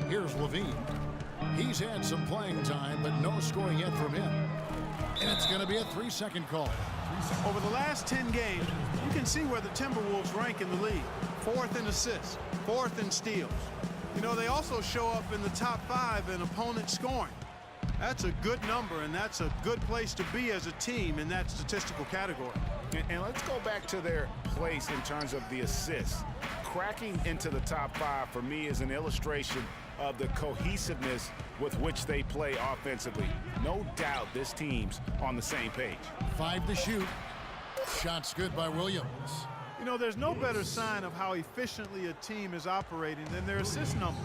Here's Levine. He's had some playing time, but no scoring yet from him. And it's going to be a 3-second call. Over the last 10 games, you can see where the Timberwolves rank in the league. 4th in assists, 4th in steals. You know, they also show up in the top 5 in opponent scoring. That's a good number, and that's a good place to be as a team in that statistical category. And let's go back to their place in terms of the assists. Cracking into the top 5 for me is an illustration of the cohesiveness with which they play offensively. No doubt this team's on the same page. 5 to shoot. Shot's good by Williams. You know, there's no better sign of how efficiently a team is operating than their assist numbers.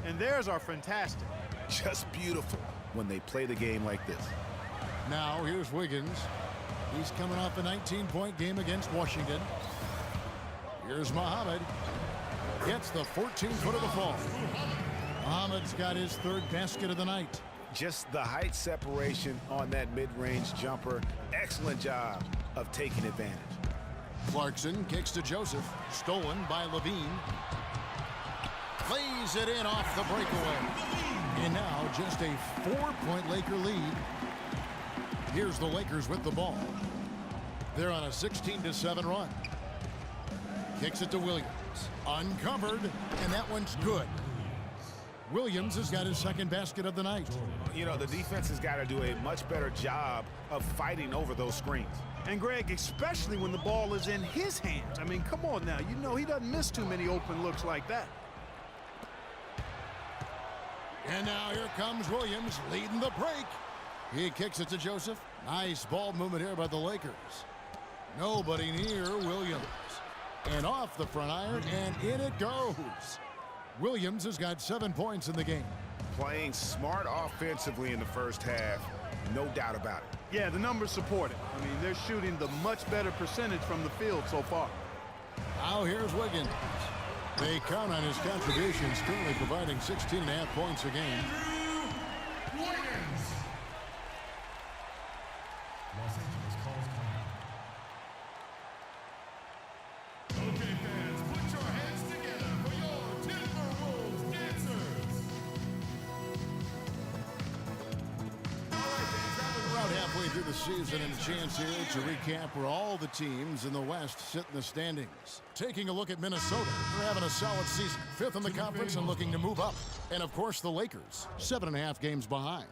And theirs are fantastic. Just beautiful when they play the game like this. Now here's Wiggins. He's coming off a 19-point game against Washington. Here's Muhammad. Gets the 14th of the fall. Muhammad's got his 3rd basket of the night. Just the height separation on that mid-range jumper. Excellent job of taking advantage. Clarkson kicks to Joseph. Stolen by Levine. Plays it in off the breakaway. And now just a 4-point Laker lead. Here's the Lakers with the ball. They're on a 16-7 run. Kicks it to Williams. Uncovered, and that one's good. Williams has got his 2nd basket of the night. You know, the defense has got to do a much better job of fighting over those screens. And Greg, especially when the ball is in his hands. I mean, come on now. You know he doesn't miss too many open looks like that. And now here comes Williams leading the break. He kicks it to Joseph. Nice ball movement here by the Lakers. Nobody near Williams. And off the front iron, and in it goes. Williams has got 7 points in the game. Playing smart offensively in the first half, no doubt about it. Yeah, the numbers support it. I mean, they're shooting the much better percentage from the field so far. Now here's Wiggins. They count on his contributions, currently providing 16.5 points a game. Through the season and a chance here to recap where all the teams in the West sit in the standings. Taking a look at Minnesota, they're having a solid season, 5th in the conference and looking to move up. And of course the Lakers, 7.5 games behind.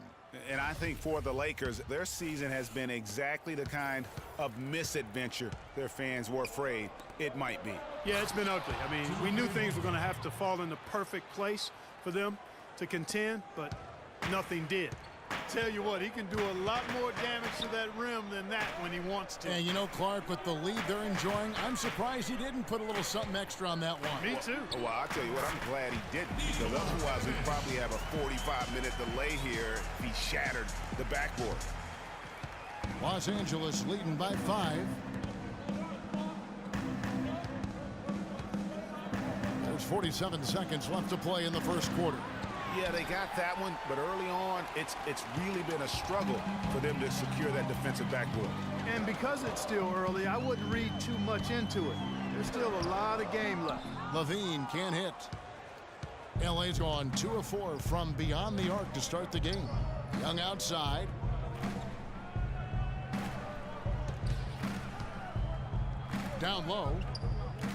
And I think for the Lakers, their season has been exactly the kind of misadventure their fans were afraid it might be. Yeah, it's been ugly. I mean, we knew things were going to have to fall in the perfect place for them to contend, but nothing did. Tell you what, he can do a lot more damage to that rim than that when he wants to. And you know, Clark, with the lead they're enjoying, I'm surprised he didn't put a little something extra on that one. Me too. Well, I'll tell you what, I'm glad he didn't, because otherwise we'd probably have a 45-minute delay here if he shattered the backboard. Los Angeles leading by 5. There's 47 seconds left to play in the first quarter. Yeah, they got that one, but early on, it's really been a struggle for them to secure that defensive backboard. And because it's still early, I wouldn't read too much into it. There's still a lot of game left. Levine can't hit. LA's gone 2 of 4 from beyond the arc to start the game. Young outside. Down low.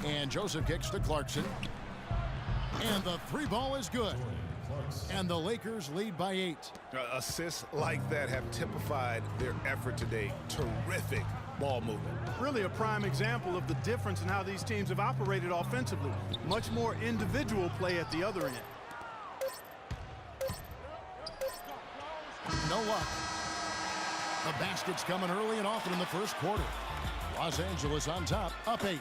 And Joseph kicks to Clarkson. And the 3 ball is good. And the Lakers lead by 8. Assists like that have typified their effort today. Terrific ball movement. Really a prime example of the difference in how these teams have operated offensively. Much more individual play at the other end. No luck. The basket's coming early and often in the first quarter. Los Angeles on top, up 8.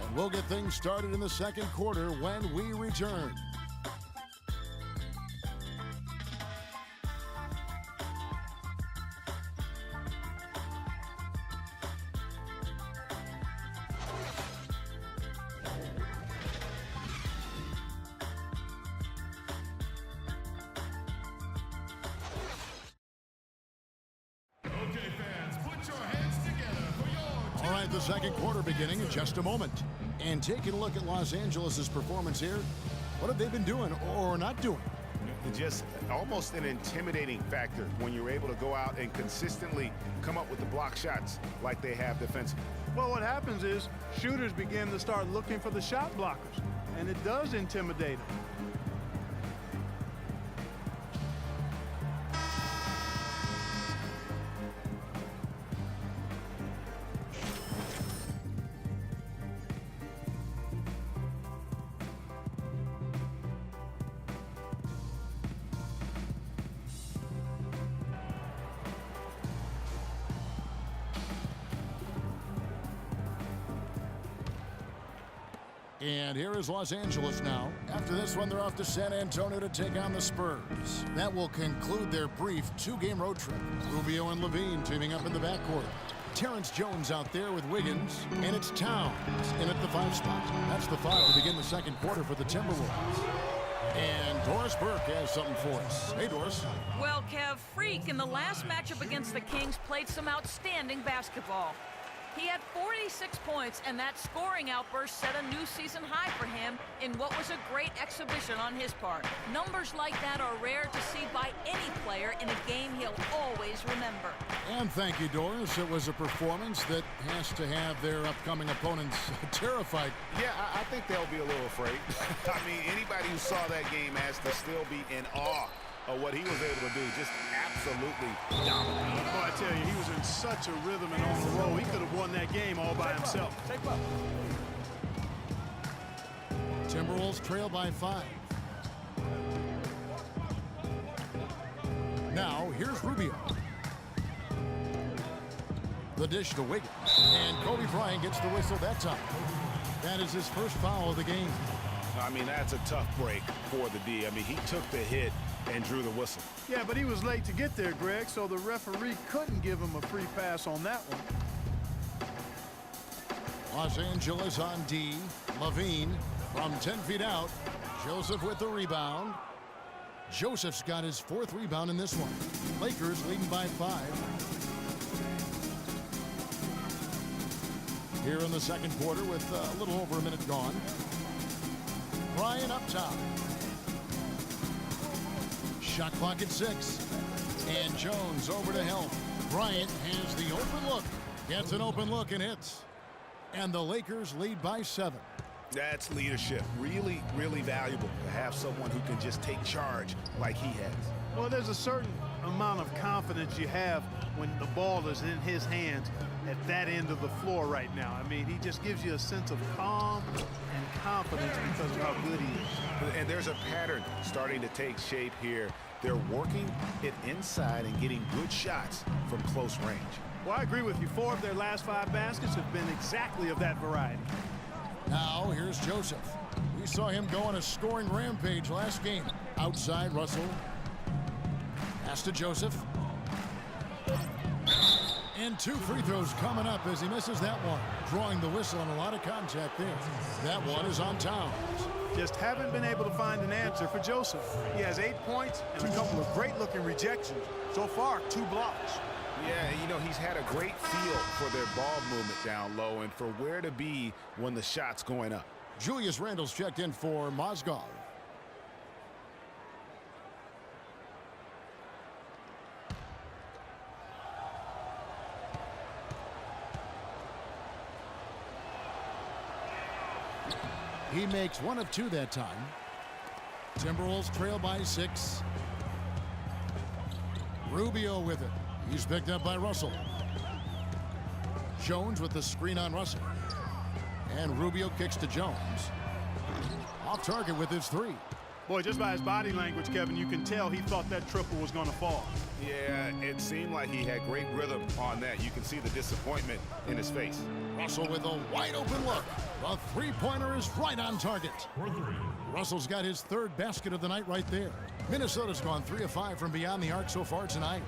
And we'll get things started in the second quarter when we return. The second quarter beginning in just a moment. And taking a look at Los Angeles' performance here, what have they been doing or not doing? just almost an intimidating factor when you're able to go out and consistently come up with the block shots like they have defensively. Well, what happens is shooters begin to start looking for the shot blockers, and it does intimidate them. And here is Los Angeles now. After this one, they're off to San Antonio to take on the Spurs. That will conclude their brief two-game road trip. Rubio and Levine teaming up in the backcourt. Terrence Jones out there with Wiggins, and it's Towns in at the 5 spot. That's the 5 to begin the second quarter for the Timberwolves. And Doris Burke has something for us. Hey, Doris. Well, Kev, Freak in the last matchup against the Kings played some outstanding basketball. He had 46 points, and that scoring outburst set a new season high for him in what was a great exhibition on his part. Numbers like that are rare to see by any player in a game he'll always remember. And thank you, Doris. It was a performance that has to have their upcoming opponents terrified. Yeah, I think they'll be a little afraid. I mean, anybody who saw that game has to still be in awe of what he was able to do. Just absolutely dominant. Boy, I tell you, he was in such a rhythm and on the roll. He could have won that game all by himself. Timberwolves trail by 5. Now, here's Rubio. The dish to Wiggins. And Kobe Bryant gets the whistle that time. That is his first foul of the game. I mean, that's a tough break for the D. I mean, he took the hit and drew the whistle. Yeah, but he was late to get there, Greg, so the referee couldn't give him a free pass on that one. Los Angeles on D. Levine from 10 feet out. Joseph with the rebound. Joseph's got his 4th rebound in this one. Lakers leading by 5. Here in the second quarter with a little over a minute gone. Bryant up top. Shot clock at 6. And Jones over to help. Bryant has the open look. Gets an open look and hits. And the Lakers lead by 7. That's leadership. Really, really valuable to have someone who can just take charge like he has. Well, there's a certain amount of confidence you have when the ball is in his hands at that end of the floor right now. I mean, he just gives you a sense of calm and confidence because of how good he is. And there's a pattern starting to take shape here. They're working it inside and getting good shots from close range. Well, I agree with you. 4 of their last 5 baskets have been exactly of that variety. Now, here's Joseph. We saw him go on a scoring rampage last game. Outside, Russell. Pass to Joseph. And 2 free throws coming up as he misses that one. Drawing the whistle on a lot of contact there. That one is on Towns. Just haven't been able to find an answer for Joseph. He has 8 points and a couple of great-looking rejections. So far, 2 blocks. Yeah, you know, he's had a great feel for their ball movement down low and for where to be when the shot's going up. Julius Randle's checked in for Mozgov. He makes 1 of 2 that time. Timberwolves trail by 6. Rubio with it. He's picked up by Russell. Jones with the screen on Russell. And Rubio kicks to Jones. Off target with his 3. Boy, just by his body language, Kevin, you can tell he thought that triple was going to fall. Yeah, it seemed like he had great rhythm on that. You can see the disappointment in his face. Russell with a wide open look. The 3-pointer is right on target. Russell's got his 3rd basket of the night right there. Minnesota's gone 3 of 5 from beyond the arc so far tonight.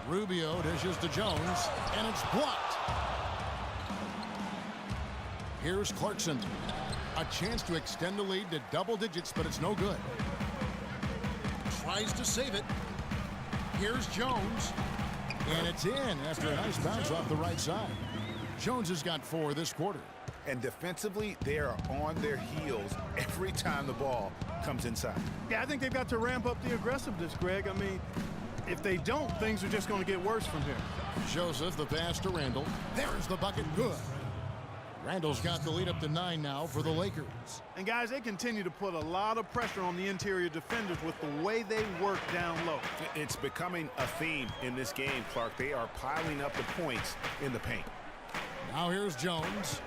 Rubio dishes to Jones, and it's blocked. Here's Clarkson. A chance to extend the lead to double digits, but it's no good. Tries to save it. Here's Jones. And it's in after a nice bounce off the right side. Jones has got 4 this quarter. And defensively, they are on their heels every time the ball comes inside. Yeah, I think they've got to ramp up the aggressiveness, Greg. I mean, if they don't, things are just going to get worse from here. Joseph, the pass to Randall. There's the bucket. Good. Randall's got the lead up to 9 now for the Lakers. And, guys, they continue to put a lot of pressure on the interior defenders with the way they work down low. It's becoming a theme in this game, Clark. They are piling up the points in the paint. Now here's Jones.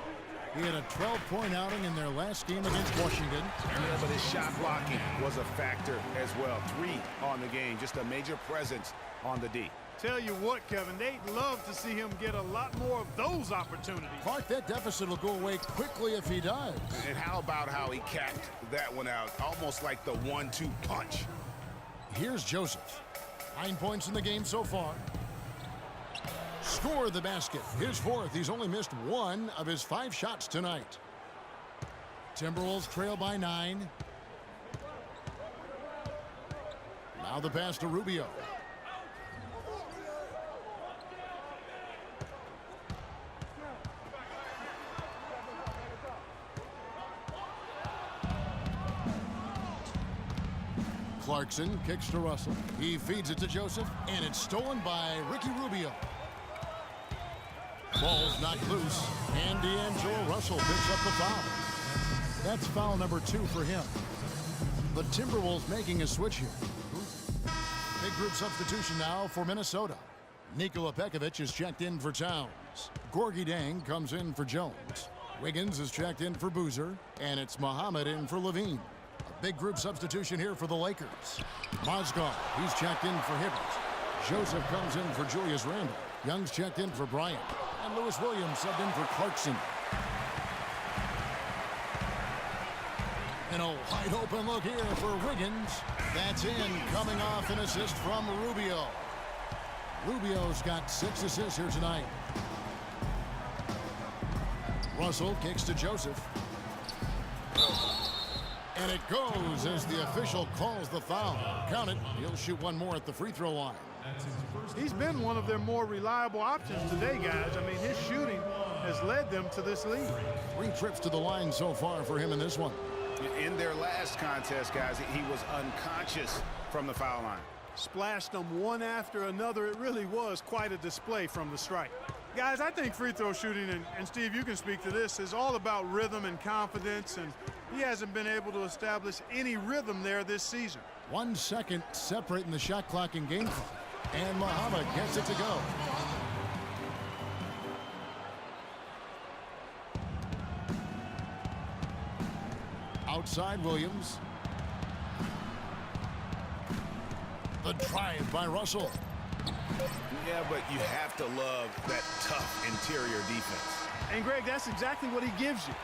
He had a 12-point outing in their last game against Washington. Yeah, but his shot blocking was a factor as well. 3 on the game, just a major presence on the D. Tell you what, Kevin, they'd love to see him get a lot more of those opportunities. Clark, that deficit will go away quickly if he does. And how about how he capped that one out, almost like the 1-2 punch. Here's Joseph. 9 points in the game so far. Score the basket. His 4th. He's only missed 1 of his 5 shots tonight. Timberwolves trail by 9. Now the pass to Rubio. Clarkson kicks to Russell. He feeds it to Joseph, and it's stolen by Ricky Rubio. Ball's knocked loose, and D'Angelo Russell picks up the foul. That's foul number 2 for him. The Timberwolves making a switch here. Big group substitution now for Minnesota. Nikola Pekovic is checked in for Towns. Gorgui Dieng comes in for Jones. Wiggins is checked in for Boozer, and it's Muhammad in for Levine. A big group substitution here for the Lakers. Mozgov, he's checked in for Hibbert. Joseph comes in for Julius Randle. Young's checked in for Bryant. And Lewis Williams subbed in for Clarkson. And a wide open look here for Wiggins. That's in, coming off an assist from Rubio. Rubio's got 6 assists here tonight. Russell kicks to Joseph. And it goes as the official calls the foul. Count it. He'll shoot 1 more at the free throw line. He's been one of their more reliable options today, guys. I mean, his shooting has led them to this lead. 3 trips to the line so far for him in this one. In their last contest, guys, he was unconscious from the foul line. Splashed them one after another. It really was quite a display from the strike. Guys, I think free throw shooting, and Steve, you can speak to this, is all about rhythm and confidence, and he hasn't been able to establish any rhythm there this season. 1 second separating the shot clock and game clock. And Muhammad gets it to go. Outside Williams. The drive by Russell. Yeah, but you have to love that tough interior defense. And, Greg, that's exactly what he gives you.